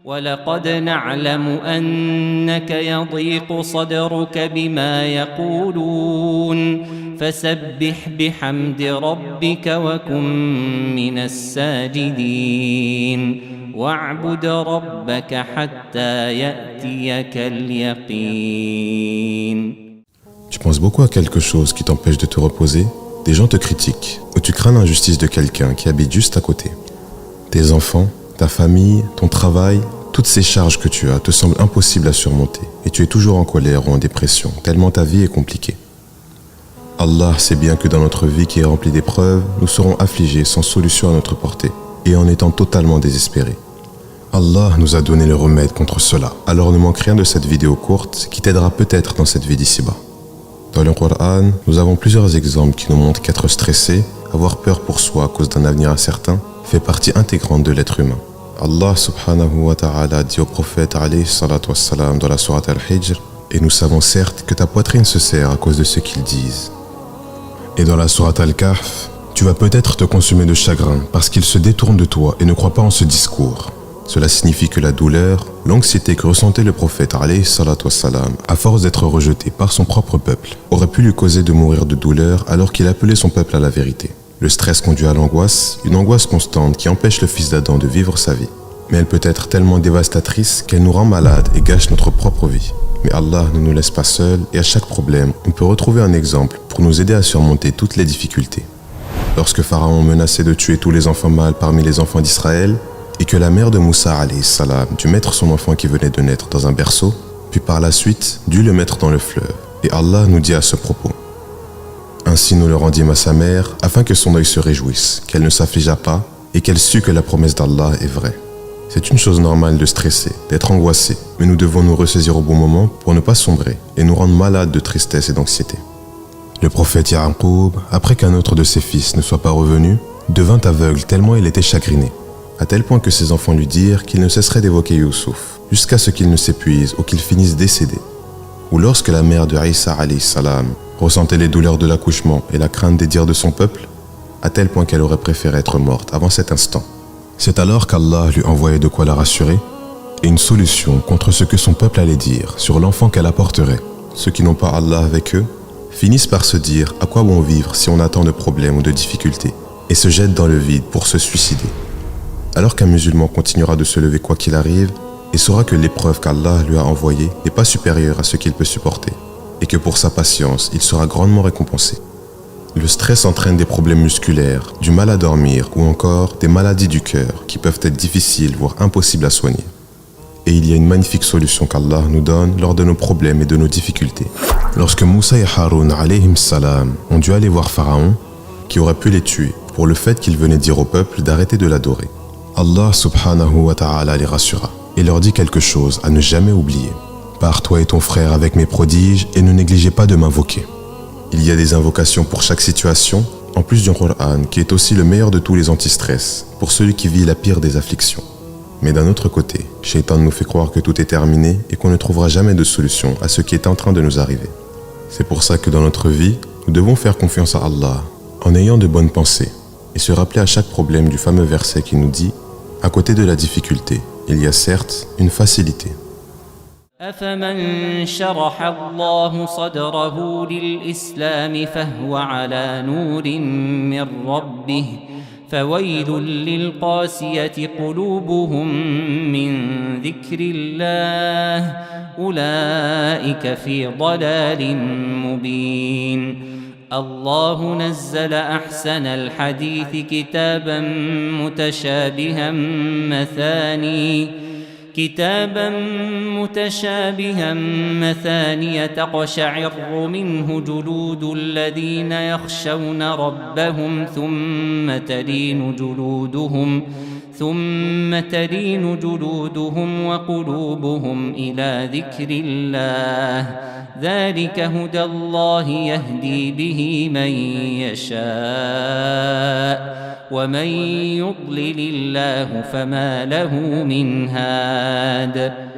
ولقد نعلم أنك يضيق صدرك بما يقولون فسبح بحمد ربك وكن من الساجدين واعبد ربك حتى يأتيك اليقين. Tu penses beaucoup à quelque chose qui t'empêche de te reposer? Des gens te critiquent, ou tu crains l'injustice de quelqu'un qui habite juste à côté. Tes enfants, ta famille, ton travail, toutes ces charges que tu as te semblent impossibles à surmonter et tu es toujours en colère ou en dépression, tellement ta vie est compliquée. Allah sait bien que dans notre vie qui est remplie d'épreuves, nous serons affligés sans solution à notre portée et en étant totalement désespérés. Allah nous a donné le remède contre cela, alors ne manque rien de cette vidéo courte qui t'aidera peut-être dans cette vie d'ici-bas. Dans le Coran, nous avons plusieurs exemples qui nous montrent qu'être stressé, avoir peur pour soi à cause d'un avenir incertain, fait partie intégrante de l'être humain. Allah subhanahu wa ta'ala dit au prophète alayhi salatu wassalam dans la sourate Al-Hijr, et nous savons certes que ta poitrine se serre à cause de ce qu'ils disent. Et dans la sourate Al-Kahf, tu vas peut-être te consumer de chagrin parce qu'ils se détournent de toi et ne croient pas en ce discours. Cela signifie que la douleur, l'anxiété que ressentait le prophète alayhi salatu wassalam, à force d'être rejeté par son propre peuple, aurait pu lui causer de mourir de douleur alors qu'il appelait son peuple à la vérité. Le stress conduit à l'angoisse, une angoisse constante qui empêche le fils d'Adam de vivre sa vie. Mais elle peut être tellement dévastatrice qu'elle nous rend malades et gâche notre propre vie. Mais Allah ne nous laisse pas seuls et à chaque problème, on peut retrouver un exemple pour nous aider à surmonter toutes les difficultés. Lorsque Pharaon menaçait de tuer tous les enfants mâles parmi les enfants d'Israël, et que la mère de Moussa alayhi salam dut mettre son enfant qui venait de naître dans un berceau, puis par la suite dut le mettre dans le fleuve. Et Allah nous dit à ce propos: ainsi nous le rendîmes à sa mère, afin que son œil se réjouisse, qu'elle ne s'affligeât pas, et qu'elle sût que la promesse d'Allah est vraie. C'est une chose normale de stresser, d'être angoissé, mais nous devons nous ressaisir au bon moment pour ne pas sombrer et nous rendre malades de tristesse et d'anxiété. Le prophète Ya'qub, après qu'un autre de ses fils ne soit pas revenu, devint aveugle tellement il était chagriné, à tel point que ses enfants lui dirent qu'il ne cesserait d'évoquer Youssouf, jusqu'à ce qu'il ne s'épuise ou qu'il finisse décédé. Ou lorsque la mère de Isa alayhi salam ressentait les douleurs de l'accouchement et la crainte des dires de son peuple, à tel point qu'elle aurait préféré être morte avant cet instant. C'est alors qu'Allah lui envoyait de quoi la rassurer et une solution contre ce que son peuple allait dire sur l'enfant qu'elle apporterait. Ceux qui n'ont pas Allah avec eux finissent par se dire à quoi bon vivre si on attend de problèmes ou de difficultés et se jettent dans le vide pour se suicider. Alors qu'un musulman continuera de se lever quoi qu'il arrive et saura que l'épreuve qu'Allah lui a envoyée n'est pas supérieure à ce qu'il peut supporter et que pour sa patience, il sera grandement récompensé. Le stress entraîne des problèmes musculaires, du mal à dormir ou encore des maladies du cœur qui peuvent être difficiles voire impossibles à soigner. Et il y a une magnifique solution qu'Allah nous donne lors de nos problèmes et de nos difficultés. Lorsque Moussa et Haroun alayhim salam ont dû aller voir Pharaon, qui aurait pu les tuer pour le fait qu'il venait dire au peuple d'arrêter de l'adorer, Allah subhanahu wa ta'ala les rassura et leur dit quelque chose à ne jamais oublier. Pars toi et ton frère avec mes prodiges et ne négligez pas de m'invoquer. Il y a des invocations pour chaque situation, en plus du Coran qui est aussi le meilleur de tous les anti-stress pour celui qui vit la pire des afflictions. Mais d'un autre côté, Shaitan nous fait croire que tout est terminé et qu'on ne trouvera jamais de solution à ce qui est en train de nous arriver. C'est pour ça que dans notre vie, nous devons faire confiance à Allah en ayant de bonnes pensées et se rappeler à chaque problème du fameux verset qui nous dit: à côté de la difficulté, il y a certes une facilité. أفمن شرح الله صدره للإسلام فهو على نور من ربه فويل للقاسية قلوبهم من ذكر الله أولئك في ضلال مبين. الله نزل أحسن الحديث كتابا متشابها مثانية تقشعر منه جلود الذين يخشون ربهم ثم تلين جلودهم وقلوبهم إلى ذكر الله ذلك هدى الله يهدي به من يشاء ومن يضلل الله فما له من هاد.